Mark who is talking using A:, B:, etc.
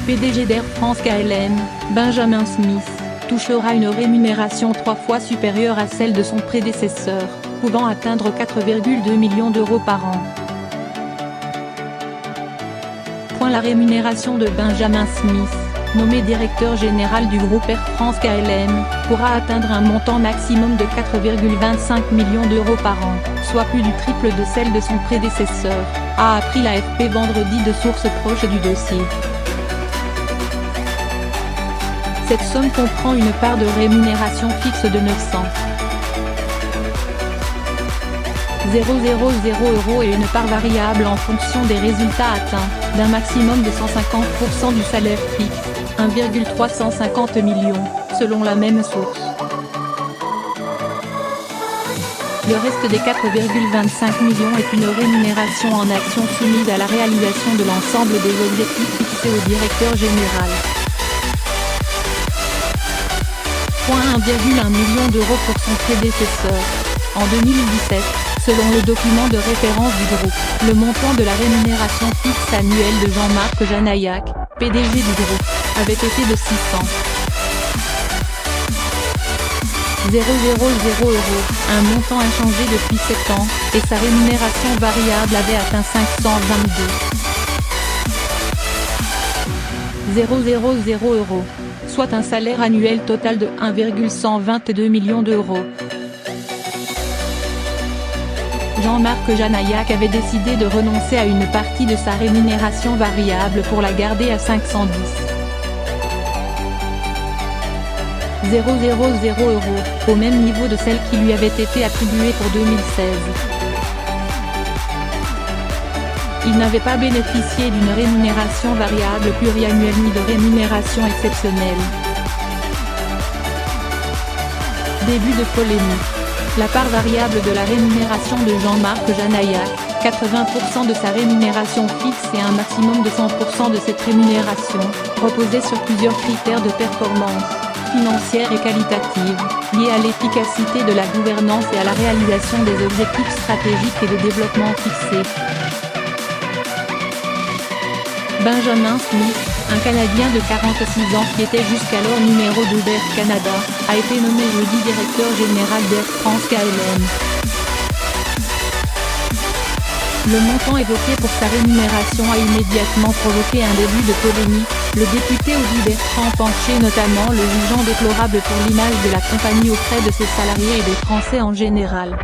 A: PDG d'Air France KLM, Benjamin Smith, touchera une rémunération 3 fois supérieure à celle de son prédécesseur, pouvant atteindre 4,2 millions d'euros par an. La rémunération de Benjamin Smith, nommé directeur général du groupe Air France KLM, pourra atteindre un montant maximum de 4,25 millions d'euros par an, soit plus du triple de celle de son prédécesseur, a appris l'AFP vendredi de sources proches du dossier. Cette somme comprend une part de rémunération fixe de 900 000 € et une part variable en fonction des résultats atteints, d'un maximum de 150% du salaire fixe, 1,350 millions, selon la même source. Le reste des 4,25 millions est une rémunération en actions soumise à la réalisation de l'ensemble des objectifs fixés au directeur général. 1,1 million d'euros pour son prédécesseur. En 2017, selon le document de référence du groupe, le montant de la rémunération fixe annuelle de Jean-Marc Janaillac, PDG du groupe, avait été de 600 000 €, un montant inchangé depuis 7 ans, et sa rémunération variable avait atteint 522 000 €, soit un salaire annuel total de 1,122 millions d'euros. Jean-Marc Janaillac avait décidé de renoncer à une partie de sa rémunération variable pour la garder à 510 000 €, au même niveau de celle qui lui avait été attribuée pour 2016. Il n'avait pas bénéficié d'une rémunération variable pluriannuelle ni de rémunération exceptionnelle. Début de polémique. La part variable de la rémunération de Jean-Marc Janaillac, 80% de sa rémunération fixe et un maximum de 100% de cette rémunération, reposait sur plusieurs critères de performance, financière et qualitative, liés à l'efficacité de la gouvernance et à la réalisation des objectifs stratégiques et de développement fixés. Benjamin Smith, un Canadien de 46 ans qui était jusqu'alors numéro 2 d'Air Canada, a été nommé jeudi directeur général d'Air France KLM. Le montant évoqué pour sa rémunération a immédiatement provoqué un début de polémique, le député Audi Bertrand Pancher notamment le jugeant déplorable pour l'image de la compagnie auprès de ses salariés et des Français en général.